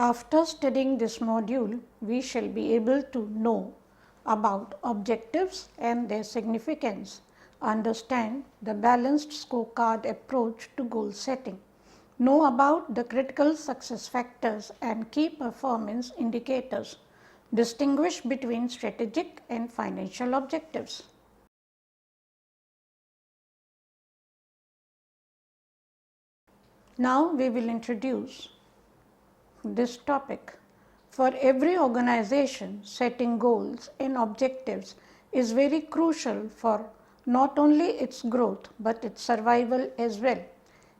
After studying this module, we shall be able to know about objectives and their significance, understand the balanced scorecard approach to goal setting, know about the critical success factors and key performance indicators, distinguish between strategic and financial objectives. Now, we will introduce this topic. For every organization, setting goals and objectives is very crucial for not only its growth, but its survival as well.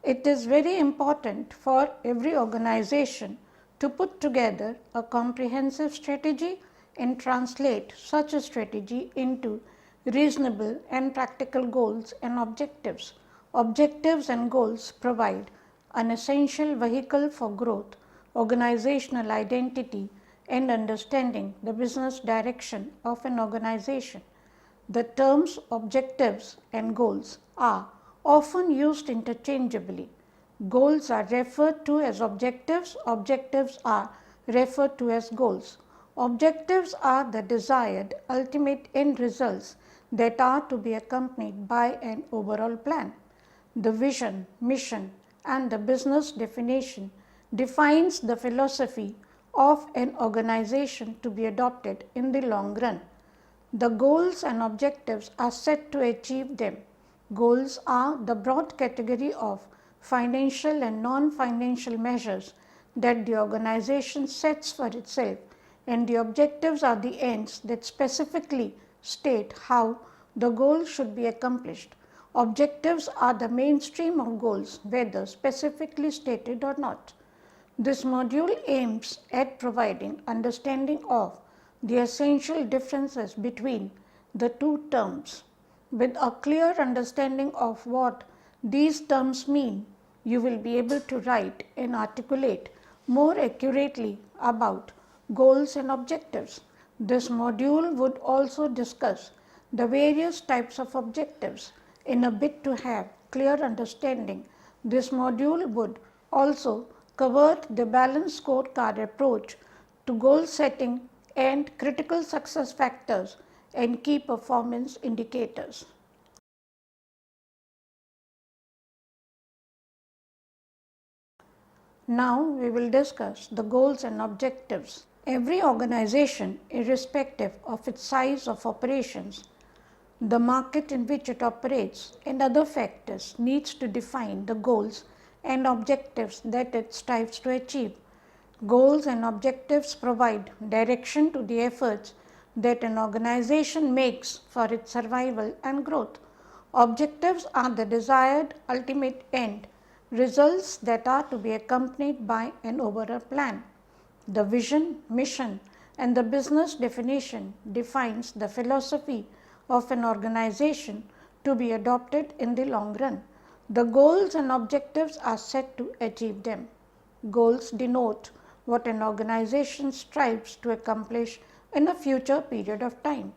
It is very important for every organization to put together a comprehensive strategy and translate such a strategy into reasonable and practical goals and objectives. Objectives and goals provide an essential vehicle for growth, organizational identity, and understanding the business direction of an organization. The terms objectives and goals are often used interchangeably. Goals are referred to as objectives, objectives are referred to as goals. Objectives are the desired ultimate end results that are to be accompanied by an overall plan. The vision, mission, and the business definition defines the philosophy of an organization to be adopted in the long run. The goals and objectives are set to achieve them. Goals are the broad category of financial and non-financial measures that the organization sets for itself, and the objectives are the ends that specifically state how the goal should be accomplished. Objectives are the mainstream of goals, whether specifically stated or not. This module aims at providing understanding of the essential differences between the two terms. With a clear understanding of what these terms mean, you will be able to write and articulate more accurately about goals and objectives. This module would also discuss the various types of objectives. In a bid to have clear understanding, this module would also cover the balanced scorecard approach to goal setting and critical success factors and key performance indicators. Now, we will discuss the goals and objectives. Every organization, irrespective of its size of operations, the market in which it operates, and other factors, needs to define the goals and objectives that it strives to achieve. Goals and objectives provide direction to the efforts that an organization makes for its survival and growth. Objectives are the desired ultimate end results that are to be accompanied by an overall plan. The vision, mission, and the business definition defines the philosophy of an organization to be adopted in the long run. The goals and objectives are set to achieve them. Goals denote what an organization strives to accomplish in a future period of time.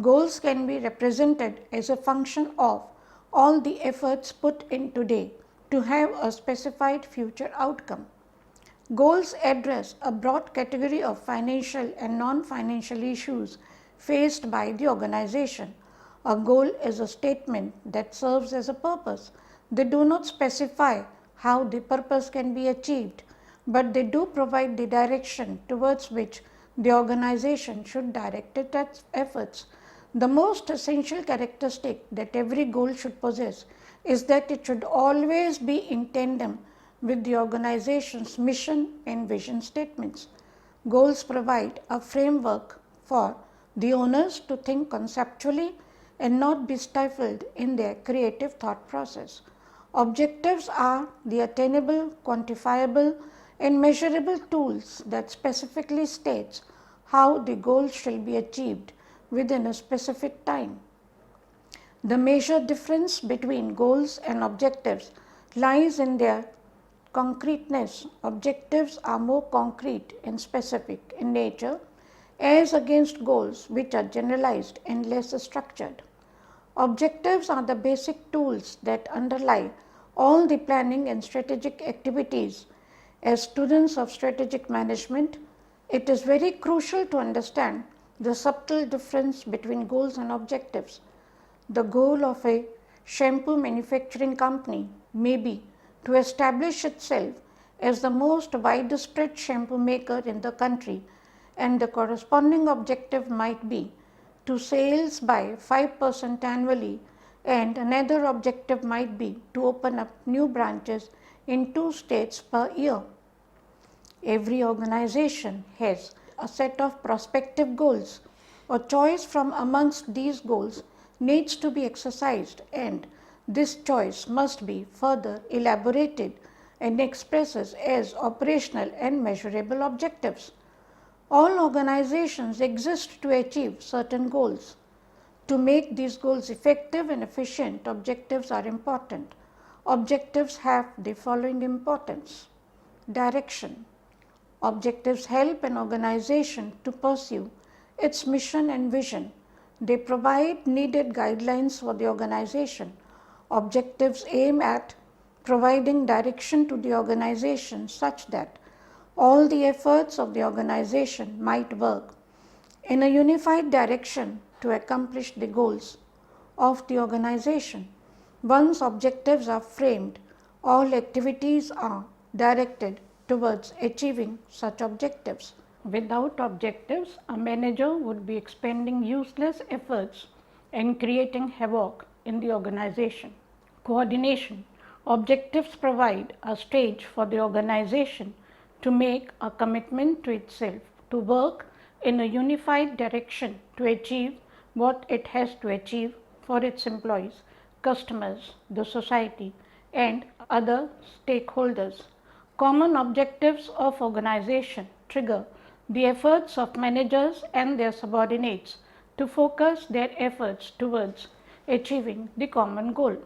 Goals can be represented as a function of all the efforts put in today to have a specified future outcome. Goals address a broad category of financial and non-financial issues faced by the organization. A goal is a statement that serves as a purpose. They do not specify how the purpose can be achieved, but they do provide the direction towards which the organization should direct its efforts. The most essential characteristic that every goal should possess is that it should always be in tandem with the organization's mission and vision statements. Goals provide a framework for the owners to think conceptually and not be stifled in their creative thought process. Objectives are the attainable, quantifiable, and measurable tools that specifically states how the goal shall be achieved within a specific time. The major difference between goals and objectives lies in their concreteness. Objectives are more concrete and specific in nature as against goals which are generalized and less structured. Objectives are the basic tools that underlie all the planning and strategic activities As students of strategic management, it is very crucial to understand the subtle difference between goals and objectives. The goal of a shampoo manufacturing company may be to establish itself as the most widespread shampoo maker in the country, and the corresponding objective might be to sales by 5% annually, and another objective might be to open up new branches in 2 states per year. Every organization has a set of prospective goals. A choice from amongst these goals needs to be exercised, and this choice must be further elaborated and expresses as operational and measurable objectives. All organizations exist to achieve certain goals. To make these goals effective and efficient, objectives are important. Objectives have the following importance. Direction. Objectives help an organization to pursue its mission and vision. They provide needed guidelines for the organization. Objectives aim at providing direction to the organization such that all the efforts of the organization might work in a unified direction to accomplish the goals of the organization. Once objectives are framed, all activities are directed towards achieving such objectives. Without objectives, a manager would be expending useless efforts and creating havoc in the organization. Coordination. Objectives provide a stage for the organization to make a commitment to itself, to work in a unified direction to achieve what it has to achieve for its employees, customers, the society, and other stakeholders. Common objectives of organization trigger the efforts of managers and their subordinates to focus their efforts towards achieving the common goal.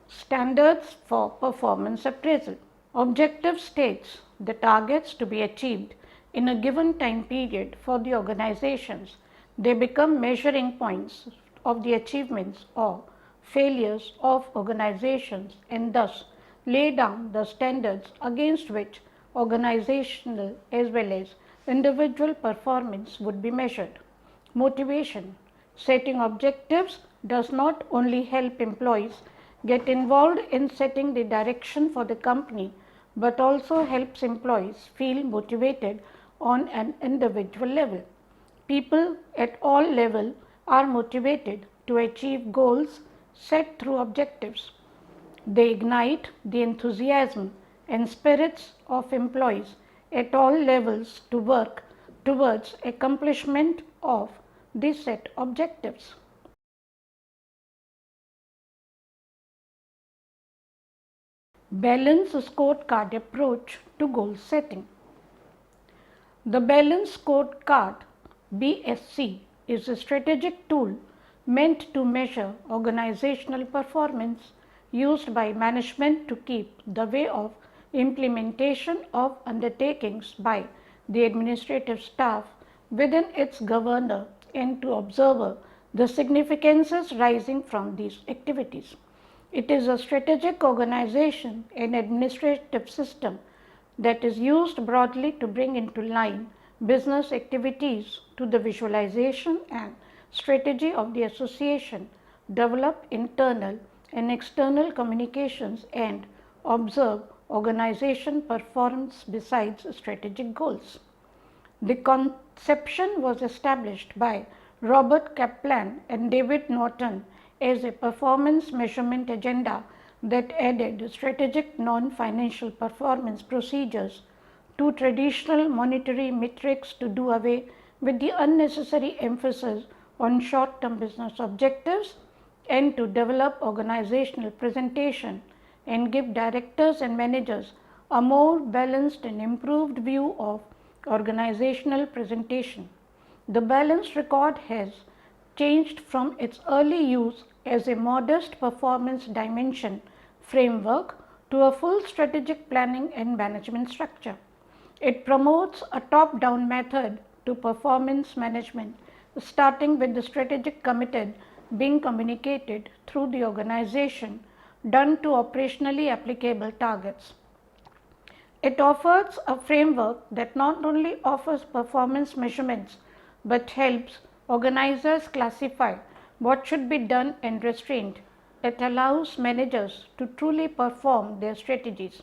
Standards for performance appraisal. Objective states the targets to be achieved in a given time period for the organizations. They become measuring points of the achievements or failures of organizations and thus lay down the standards against which organizational as well as individual performance would be measured. Motivation. Setting objectives does not only help employees get involved in setting the direction for the company, but also helps employees feel motivated on an individual level. People at all levels are motivated to achieve goals set through objectives. They ignite the enthusiasm and spirits of employees at all levels to work towards accomplishment of the set objectives. Balanced scorecard approach to goal setting. The Balanced Scorecard (BSC) is a strategic tool meant to measure organizational performance used by management to keep the way of implementation of undertakings by the administrative staff within its governor and to observe the significances rising from these activities. It is a strategic organization and administrative system that is used broadly to bring into line business activities to the visualization and strategy of the association, develop internal and external communications, and observe organization performance besides strategic goals. The conception was established by Robert Kaplan and David Norton as a performance measurement agenda that added strategic non-financial performance procedures to traditional monetary metrics to do away with the unnecessary emphasis on short-term business objectives and to develop organizational presentation and give directors and managers a more balanced and improved view of organizational presentation. The balanced record has changed from its early use as a modest performance dimension framework to a full strategic planning and management structure. It promotes a top-down method to performance management, starting with the strategic committed being communicated through the organization done to operationally applicable targets. It offers a framework that not only offers performance measurements but helps organizers classify what should be done and restrained. It allows managers to truly perform their strategies.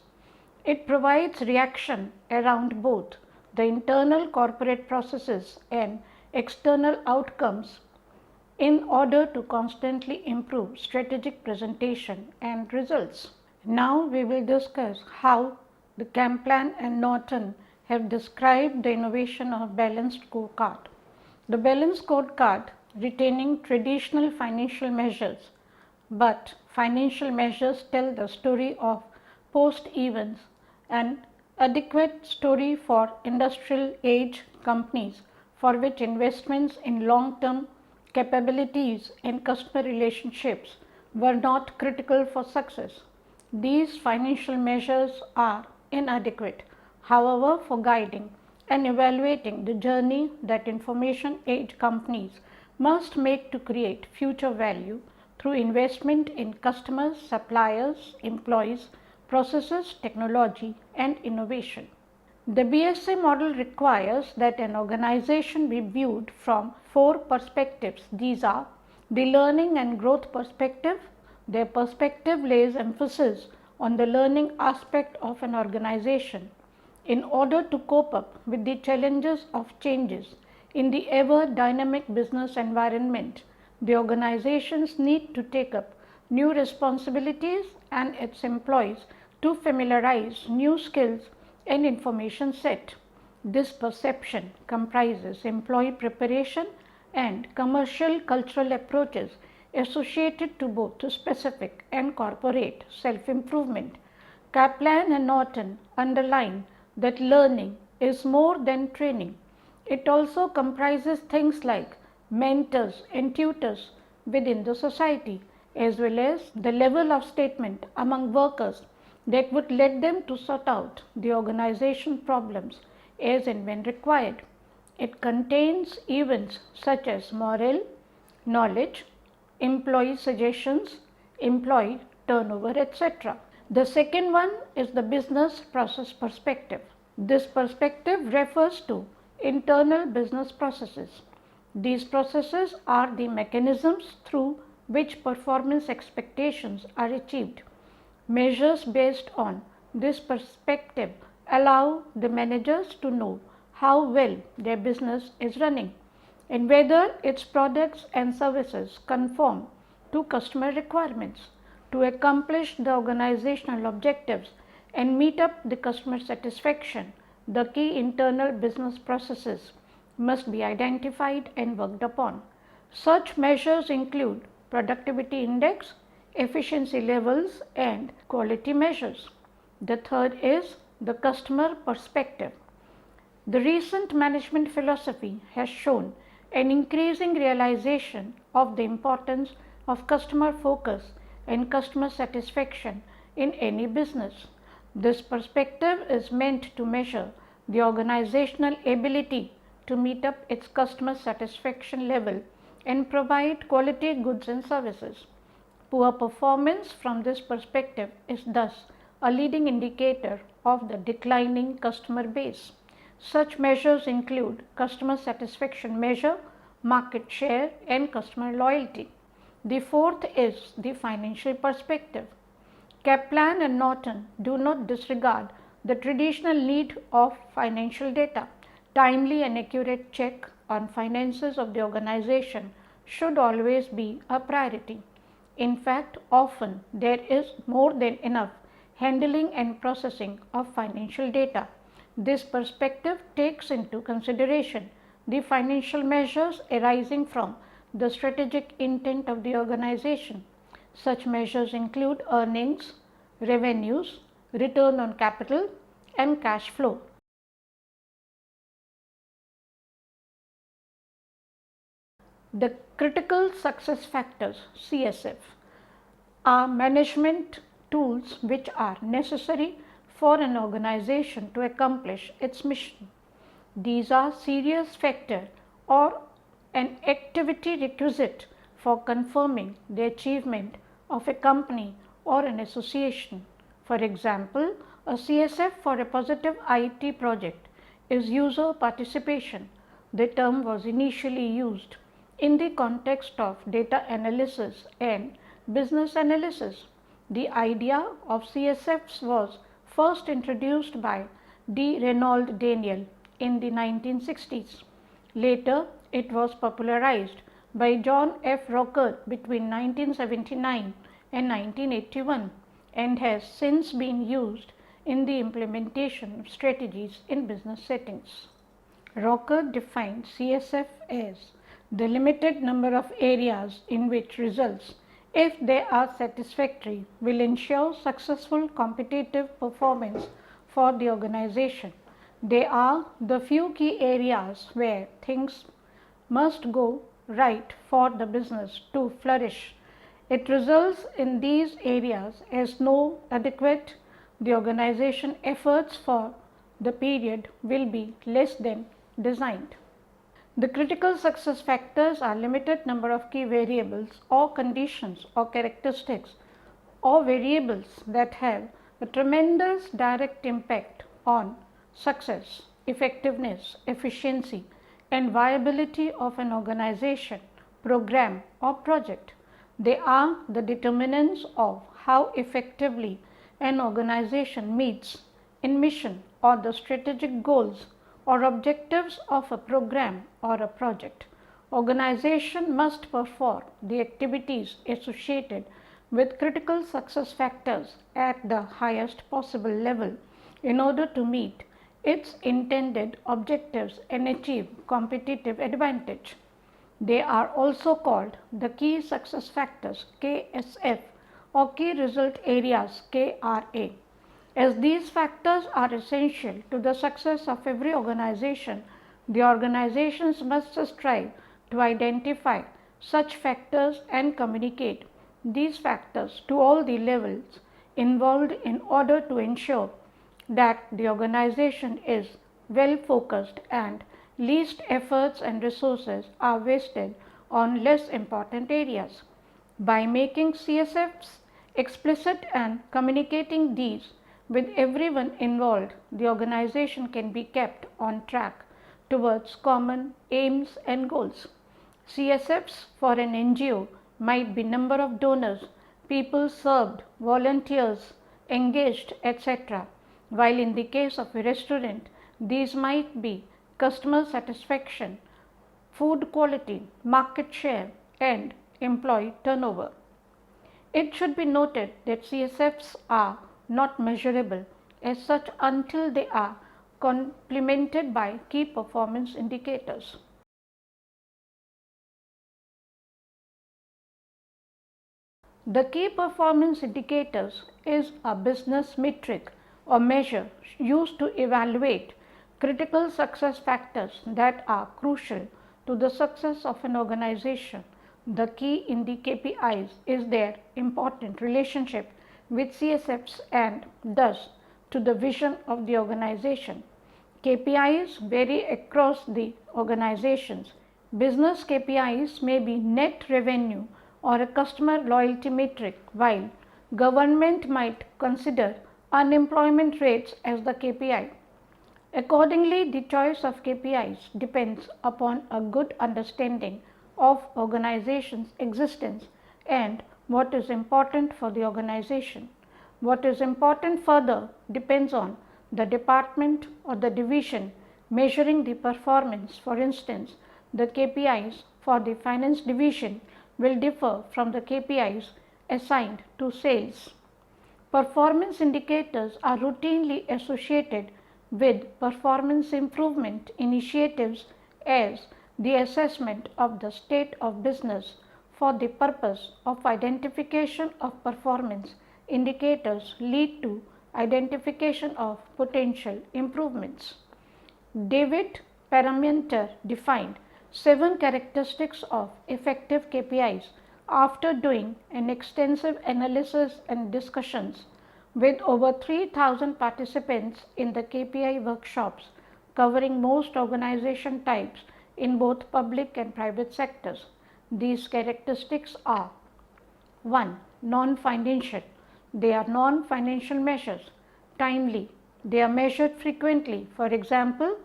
It provides reaction around both the internal corporate processes and external outcomes in order to constantly improve strategic presentation and results. Now we will discuss how the Kaplan and Norton have described the innovation of balanced scorecard. The balanced scorecard retaining traditional financial measures, but financial measures tell the story of post events, an adequate story for industrial age companies for which investments in long term capabilities and customer relationships were not critical for success. These financial measures are inadequate, however, for guiding and evaluating the journey that information age companies must make to create future value through investment in customers, suppliers, employees, processes, technology, and innovation. The BSA model requires that an organization be viewed from 4 perspectives. These are the learning and growth perspective. Their perspective lays emphasis on the learning aspect of an organization. In order to cope up with the challenges of changes in the ever dynamic business environment, the organizations need to take up new responsibilities and its employees to familiarize new skills and information set. This perception comprises employee preparation and commercial cultural approaches associated to both specific and corporate self-improvement. Kaplan and Norton underline that learning is more than training. It also comprises things like mentors and tutors within the society, as well as the level of statement among workers that would let them to sort out the organization problems as and when required. It contains events such as morale, knowledge, employee suggestions, employee turnover, etc. The second one is the business process perspective. This perspective refers to internal business processes. These processes are the mechanisms through which performance expectations are achieved. Measures based on this perspective allow the managers to know how well their business is running and whether its products and services conform to customer requirements. To accomplish the organizational objectives and meet up the customer satisfaction, the key internal business processes must be identified and worked upon. Such measures include productivity index, efficiency levels, and quality measures. The third is the customer perspective. The recent management philosophy has shown an increasing realization of the importance of customer focus and customer satisfaction in any business. This perspective is meant to measure the organizational ability to meet up its customer satisfaction level and provide quality goods and services. Poor performance from this perspective is thus a leading indicator of the declining customer base. Such measures include customer satisfaction measure, market share, and customer loyalty. The fourth is the financial perspective. Kaplan and Norton do not disregard the traditional need of financial data. Timely and accurate check on finances of the organization should always be a priority. In fact, often there is more than enough handling and processing of financial data. This perspective takes into consideration the financial measures arising from the strategic intent of the organization. Such measures include earnings, revenues, return on capital, and cash flow. The critical success factors (CSF) are management tools which are necessary for an organization to accomplish its mission. These are serious factor or an activity requisite for confirming the achievement of a company or an association. For example, A CSF for a positive IT project is user participation. The term was initially used in the context of data analysis and business analysis. The idea of CSFs was first introduced by D. Reynolds Daniel in the 1960s. Later, it was popularized by John F. Rocker between 1979 and 1981 and has since been used in the implementation of strategies in business settings. Rocker defined CSF as the limited number of areas in which results, if they are satisfactory, will ensure successful competitive performance for the organization. They are the few key areas where things must go right for the business to flourish. It results in these areas as no adequate the organization efforts for the period will be less than designed. The critical success factors are limited number of key variables or conditions or characteristics or variables that have a tremendous direct impact on success, effectiveness, efficiency and viability of an organization, program or project. They are the determinants of how effectively an organization meets in mission or the strategic goals or objectives of a program or a project. Organization must perform the activities associated with critical success factors at the highest possible level in order to meet its intended objectives and achieve competitive advantage. They are also called the key success factors KSF or key result areas KRA. As these factors are essential to the success of every organization, the organizations must strive to identify such factors and communicate these factors to all the levels involved in order to ensure that the organization is well focused and least efforts and resources are wasted on less important areas. By making CSFs explicit and communicating these with everyone involved, the organization can be kept on track towards common aims and goals. CSFs for an NGO might be number of donors, people served, volunteers engaged, etc., while in the case of a restaurant, these might be customer satisfaction, food quality, market share and employee turnover. It should be noted that CSFs are not measurable as such until they are complemented by key performance indicators. The key performance indicators is a business metric or measure used to evaluate critical success factors that are crucial to the success of an organization. The key in the KPIs is their important relationship with CSFs and thus to the vision of the organization. KPIs vary across the organizations. Business KPIs may be net revenue or a customer loyalty metric, while government might consider unemployment rates as the KPI. Accordingly, the choice of KPIs depends upon a good understanding of organization's existence and what is important for the organization. What is important further depends on the department or the division measuring the performance. For instance, the KPIs for the finance division will differ from the KPIs assigned to sales. Performance indicators are routinely associated with performance improvement initiatives as the assessment of the state of business for the purpose of identification of performance indicators lead to identification of potential improvements. David Parmentier defined 7 characteristics of effective KPIs after doing an extensive analysis and discussions with over 3,000 participants in the KPI workshops covering most organization types in both public and private sectors. These characteristics are: 1. Non-financial. They are non-financial measures. timely. They are measured frequently, for example,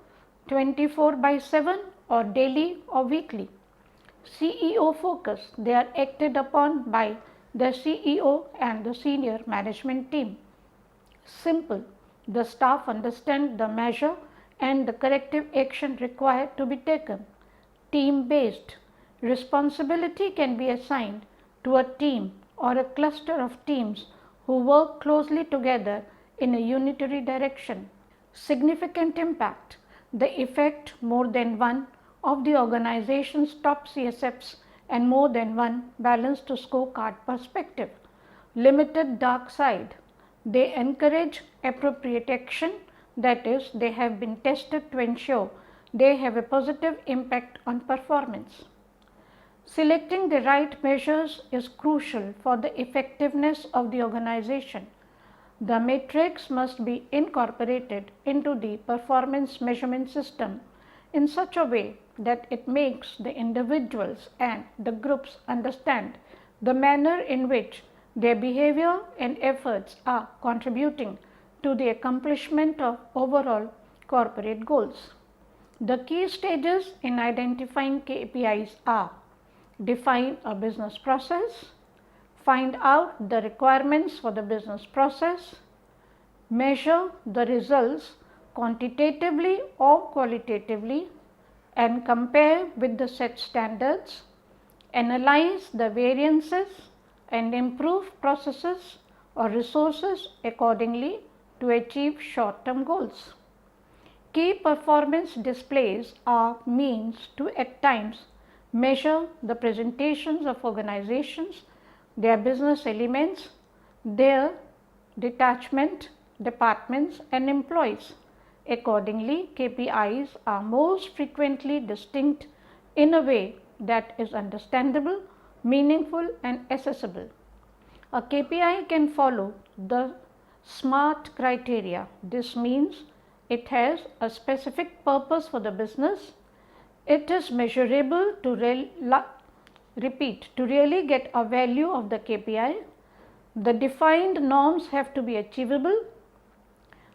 24/7 or daily or weekly. CEO focus, they are acted upon by the CEO and the senior management team. Simple, the staff understand the measure and the corrective action required to be taken. Team based, responsibility can be assigned to a team or a cluster of teams who work closely together in a unitary direction. Significant impact, the effect more than one of the organization's top CSFs and more than one balanced scorecard perspective. Limited dark side, they encourage appropriate action, that is, they have been tested to ensure they have a positive impact on performance. Selecting the right measures is crucial for the effectiveness of the organization. The matrix must be incorporated into the performance measurement system in such a way that it makes the individuals and the groups understand the manner in which their behavior and efforts are contributing to the accomplishment of overall corporate goals. The key stages in identifying KPIs are: define a business process, find out the requirements for the business process, measure the results quantitatively or qualitatively and compare with the set standards, analyze the variances and improve processes or resources accordingly to achieve short-term goals. Key performance displays are means to at times measure the presentations of organizations, their business elements, their detachment, departments and employees. Accordingly, KPIs are most frequently distinct in a way that is understandable, meaningful and accessible. A KPI can follow the SMART criteria. This means it has a specific purpose for the business. It is measurable to really get a value of the KPI. The defined norms have to be achievable.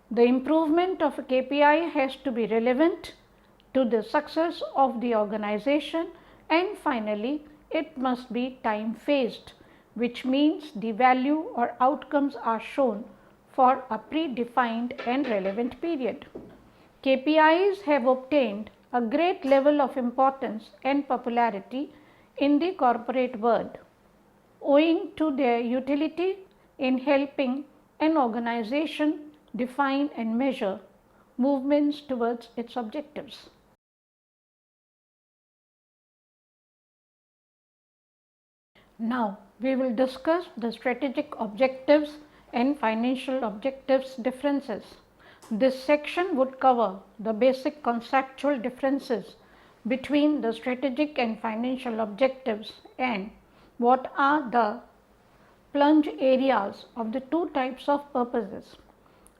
The improvement of a KPI has to be relevant to the success of the organization, and finally, it must be time phased, which means the value or outcomes are shown for a predefined and relevant period. KPIs have obtained a great level of importance and popularity in the corporate world, owing to their utility in helping an organization define and measure movements towards its objectives. Now, we will discuss the strategic objectives and financial objectives differences. This section would cover the basic conceptual differences between the strategic and financial objectives and what are the plunge areas of the two types of purposes.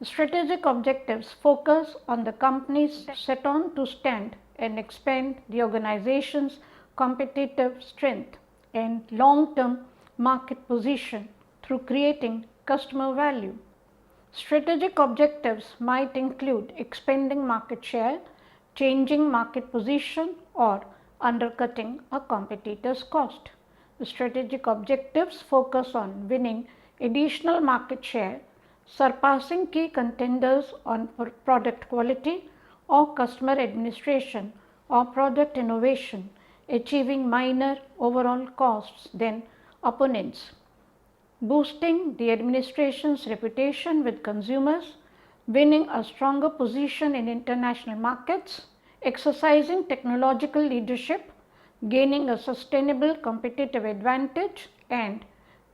Strategic objectives focus on the companies set on to stand and expand the organization's competitive strength and long-term market position through creating customer value. Strategic objectives might include expanding market share, changing market position or undercutting a competitor's cost. The strategic objectives focus on winning additional market share, surpassing key contenders on product quality or customer administration or product innovation, achieving minor overall costs than opponents, boosting the administration's reputation with consumers, winning a stronger position in international markets, exercising technological leadership, gaining a sustainable competitive advantage and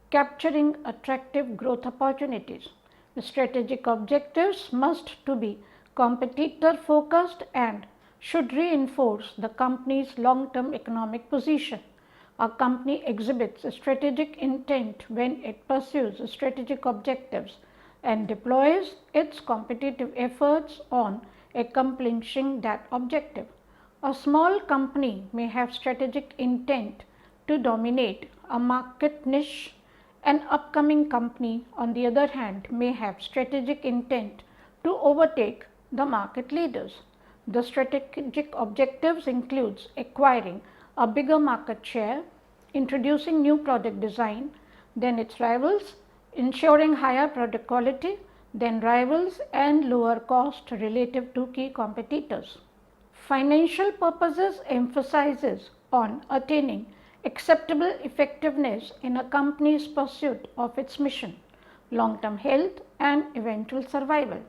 capturing attractive growth opportunities. The strategic objectives must to be competitor focused and should reinforce the company's long-term economic position. A company exhibits a strategic intent when it pursues strategic objectives and deploys its competitive efforts on accomplishing that objective. A small company may have strategic intent to dominate a market niche An upcoming company, on the other hand, may have strategic intent to overtake the market leaders. The strategic objectives includes acquiring a bigger market share, introducing new product design than its rivals, ensuring higher product quality than rivals and lower cost relative to key competitors. Financial purposes emphasizes on attaining acceptable effectiveness in a company's pursuit of its mission, long-term health and eventual survival.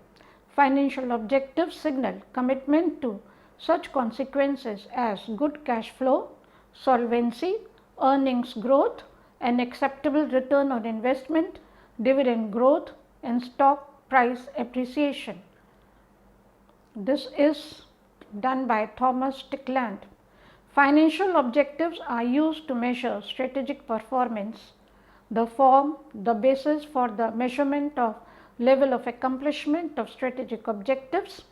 Financial objectives signal commitment to such consequences as good cash flow, solvency, earnings growth, an acceptable return on investment, dividend growth and stock price appreciation. This is done by Thomas Stickland. Financial objectives are used to measure strategic performance. They form the basis for the measurement of level of accomplishment of strategic objectives.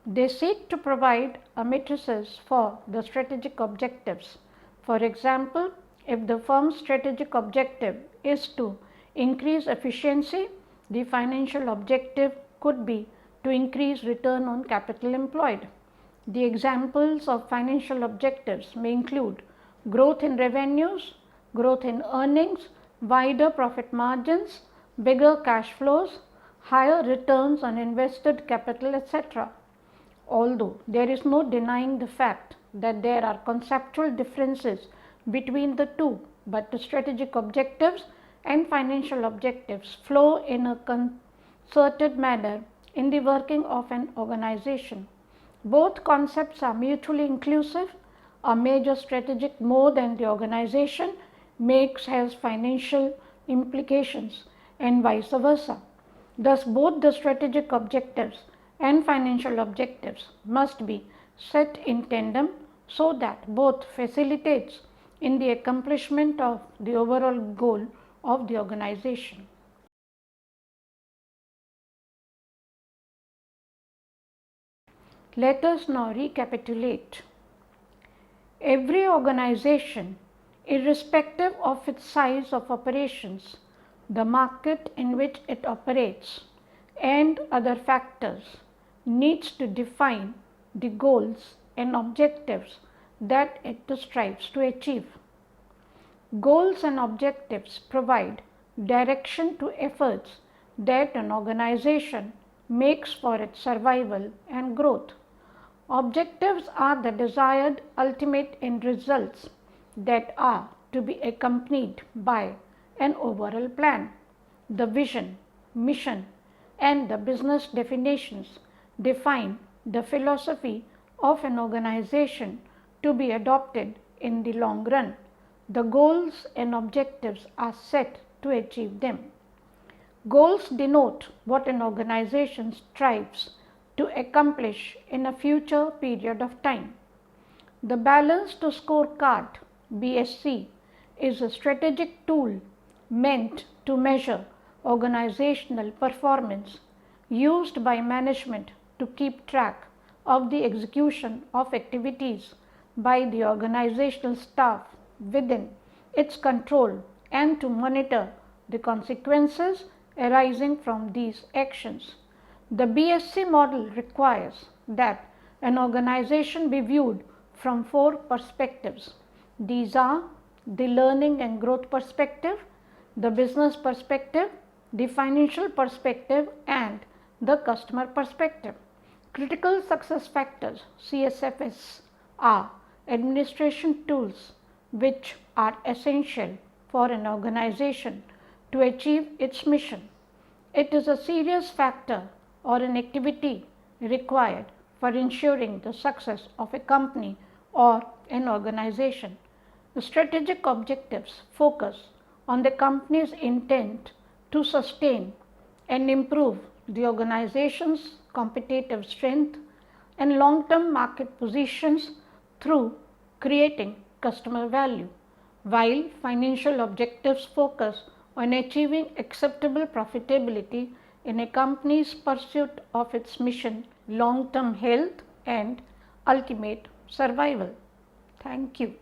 They seek to provide a matrices for the strategic objectives. For example, if the firm's strategic objective is to increase efficiency, the financial objective could be to increase return on capital employed. The examples of financial objectives may include growth in revenues, growth in earnings, wider profit margins, bigger cash flows, higher returns on invested capital, etc. Although there is no denying the fact that there are conceptual differences between the two, but the strategic objectives and financial objectives flow in a concerted manner in the working of an organization. Both concepts are mutually inclusive. A major strategic more than the organization has financial implications and vice versa. Thus, both the strategic objectives and financial objectives must be set in tandem so that both facilitates in the accomplishment of the overall goal of the organization. Let us now recapitulate. Every organization, irrespective of its size of operations, the market in which it operates, and other factors, needs to define the goals and objectives that it strives to achieve. Goals and objectives provide direction to efforts that an organization makes for its survival and growth. Objectives are the desired ultimate end results that are to be accompanied by an overall plan. The vision, mission, and the business definitions define the philosophy of an organization to be adopted in the long run. The goals and objectives are set to achieve them. Goals denote what an organization strives to accomplish in a future period of time. The Balanced Scorecard (BSC) is a strategic tool meant to measure organizational performance used by management to keep track of the execution of activities by the organizational staff within its control and to monitor the consequences arising from these actions. The BSC model requires that an organization be viewed from 4 perspectives. These are the learning and growth perspective, the business perspective, the financial perspective, and the customer perspective. Critical success factors CSFS are administration tools which are essential for an organization to achieve its mission. It is a serious factor or an activity required for ensuring the success of a company or an organization. The strategic objectives focus on the company's intent to sustain and improve the organization's competitive strength and long-term market positions through creating customer value, while financial objectives focus on achieving acceptable profitability in a company's pursuit of its mission, long-term health and ultimate survival. Thank you.